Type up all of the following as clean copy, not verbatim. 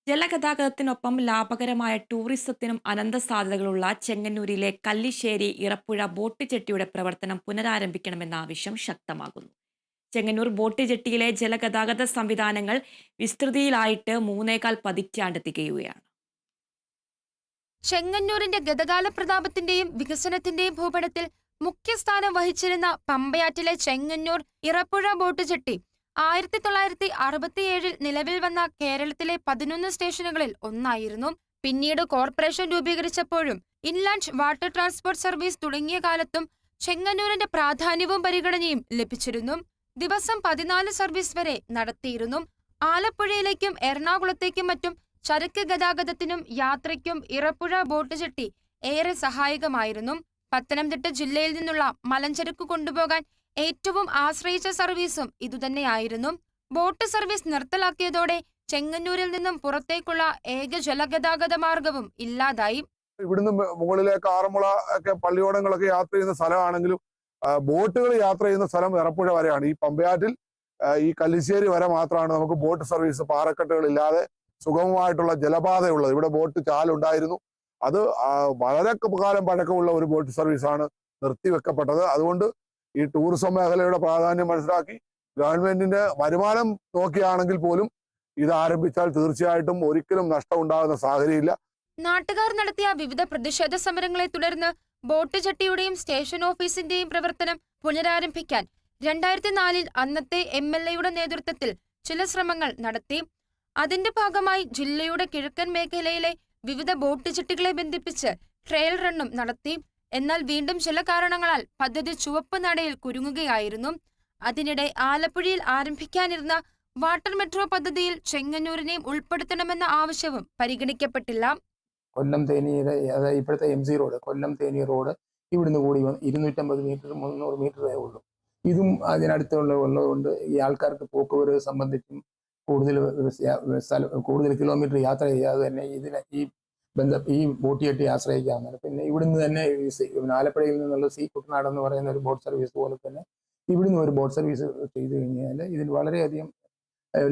ജലഗതാഗതത്തിനൊപ്പം ലാഭകരമായ ടൂറിസത്തിനും അനന്ത സാധ്യതകളുള്ള ചെങ്ങന്നൂരിലെ കല്ലിശ്ശേരി ഇറപ്പുഴ ബോട്ട് ജെട്ടിയുടെ പ്രവർത്തനം പുനരാരംഭിക്കണമെന്ന ആവശ്യം ശക്തമാകുന്നു. ചെങ്ങന്നൂർ ബോട്ട് ജെട്ടിയിലെ ജലഗതാഗത സംവിധാനങ്ങൾ വിസ്തൃതിയിലായിട്ട് 3.25 പതിറ്റാണ്ട് തികയുകയാണ്. ചെങ്ങന്നൂരിന്റെ ഗതകാല പ്രതാപത്തിന്റെയും വികസനത്തിന്റെയും ഭൂപടത്തിൽ മുഖ്യസ്ഥാനം വഹിച്ചിരുന്ന പമ്പയാറ്റിലെ ചെങ്ങന്നൂർ ഇറപ്പുഴ ബോട്ട് ജെട്ടി 1967 നിലവിൽ വന്ന കേരളത്തിലെ 11 സ്റ്റേഷനുകളിൽ ഒന്നായിരുന്നു. പിന്നീട് കോർപ്പറേഷൻ രൂപീകരിച്ചപ്പോഴും ഇൻലാൻഡ് വാട്ടർ ട്രാൻസ്പോർട്ട് സർവീസ് തുടങ്ങിയ കാലത്തും ചെങ്ങന്നൂരിന്റെ പ്രാധാന്യവും പരിഗണനയും ലഭിച്ചിരുന്നു. ദിവസം 14 സർവീസ് വരെ നടത്തിയിരുന്നു. ആലപ്പുഴയിലേക്കും എറണാകുളത്തേക്കും മറ്റും ചരക്ക് ഗതാഗതത്തിനും യാത്രയ്ക്കും ഇറപ്പുഴ ബോട്ട് ജെട്ടി ഏറെ സഹായകമായിരുന്നു. പത്തനംതിട്ട ജില്ലയിൽ നിന്നുള്ള മലഞ്ചരക്ക് കൊണ്ടുപോകാൻ ഏറ്റവും ആശ്രയിച്ച സർവീസും ഇതുതന്നെയായിരുന്നു. ബോട്ട് സർവീസ് നിർത്തലാക്കിയതോടെ ചെങ്ങന്നൂരിൽ നിന്നും പുറത്തേക്കുള്ള ഏക ജലഗതാഗത മാർഗവും ഇല്ലാതായി. ഇവിടുന്ന് മുകളിലേക്ക് ആറന്മുള ഒക്കെ പള്ളിയോടങ്ങളൊക്കെ യാത്ര ചെയ്യുന്ന സ്ഥലമാണെങ്കിലും ബോട്ടുകൾ യാത്ര ചെയ്യുന്ന സ്ഥലം ഇറപ്പുഴ വരെയാണ്. ഈ പമ്പയാറ്റിൽ ഈ കല്ലിശ്ശേരി വരെ മാത്രമാണ് നമുക്ക് ബോട്ട് സർവീസ് പാറക്കെട്ടുകളില്ലാതെ സുഗമമായിട്ടുള്ള ജലപാതയുള്ളത്. ഇവിടെ ബോട്ട് ചാലുണ്ടായിരുന്നു. അത് വളരെ കാലം പഴക്കമുള്ള ഒരു ബോട്ട് സർവീസാണ് നിർത്തിവെക്കപ്പെട്ടത്. അതുകൊണ്ട് ഈ ടൂറിസം മേഖലയുടെ പ്രാധാന്യം മനസ്സിലാക്കി ഗവൺമെന്റിന്റെ വരുമാനം നോക്കിയാണെങ്കിൽ പോലും ഇത് ആരംഭിച്ചാൽ തീർച്ചയായിട്ടും ഒരിക്കലും നഷ്ടം ഉണ്ടാകുന്ന സാഹചര്യമില്ല. നാട്ടുകാർ നടത്തിയ വിവിധ പ്രതിഷേധ സമരങ്ങളെ തുടർന്ന് ബോട്ട് ജെട്ടിയുടെയും സ്റ്റേഷൻ ഓഫീസിന്റെയും പ്രവർത്തനം പുനരാരംഭിക്കാൻ 2004 അന്നത്തെ MLA നേതൃത്വത്തിൽ ചില ശ്രമങ്ങൾ നടത്തി. അതിന്റെ ഭാഗമായി ജില്ലയുടെ കിഴക്കൻ മേഖലയിലെ വിവിധ ബോട്ട് ജെട്ടികളെ ബന്ധിപ്പിച്ച് ട്രയൽ റണ്ണും നടത്തി. എന്നാൽ വീണ്ടും ചില കാരണങ്ങളാൽ പദ്ധതി ചുവപ്പ് നടയിൽ കുരുങ്ങുകയായിരുന്നു. അതിനിടെ ആലപ്പുഴയിൽ ആരംഭിക്കാനിരുന്ന വാട്ടർ മെട്രോ പദ്ധതിയിൽ ചെങ്ങന്നൂരിനെയും ഉൾപ്പെടുത്തണമെന്ന ആവശ്യവും പരിഗണിക്കപ്പെട്ടില്ല. കൊല്ലം തേനി, അതായത് ഇപ്പോഴത്തെ MC road, Kollam Theni road ഇവിടുന്ന് കൂടി 250 മീറ്റർ 300 മീറ്ററേ ഉള്ളൂ. ഇതും അതിനടുത്തുള്ള ഉള്ളതുകൊണ്ട് ഈ ആൾക്കാർക്ക് പോക്കുവരവ് സംബന്ധിച്ചും കൂടുതൽ കിലോമീറ്റർ യാത്ര ചെയ്യാതെ തന്നെ ഈ ബോട്ട് ജെട്ടി ആശ്രയിക്കാവുന്നതാണ്. പിന്നെ ഇവിടുന്ന് തന്നെ ആലപ്പുഴയിൽ നിന്നുള്ള സീ കുട്ടനാട് എന്ന് പറയുന്ന ഒരു ബോട്ട് സർവീസ് പോലെ തന്നെ ഇവിടുന്ന് ഒരു ബോട്ട് സർവീസ് ചെയ്തു കഴിഞ്ഞാൽ ഇതിന് വളരെയധികം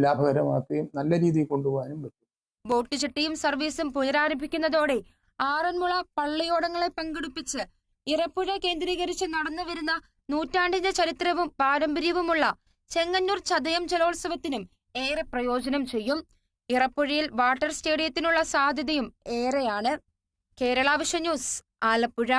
ലാഭകരമാക്കുകയും നല്ല രീതിയിൽ കൊണ്ടുപോകാനും പറ്റും. ബോട്ട് ജെട്ടിയും സർവീസും പുനരാരംഭിക്കുന്നതോടെ ആറന്മുള പള്ളിയോടങ്ങളെ പങ്കെടുപ്പിച്ച് ഇറപ്പുഴ കേന്ദ്രീകരിച്ച് നടന്നുവരുന്ന നൂറ്റാണ്ടിന്റെ ചരിത്രവും പാരമ്പര്യവുമുള്ള ചെങ്ങന്നൂർ ചതയം ജലോത്സവത്തിനും ഏറെ പ്രയോജനം ചെയ്യും. ഇറപ്പുഴയിൽ വാട്ടർ സ്റ്റേഡിയത്തിനുള്ള സാധ്യതയും ഏറെയാണ്. Kerala vision news, Alappuzha.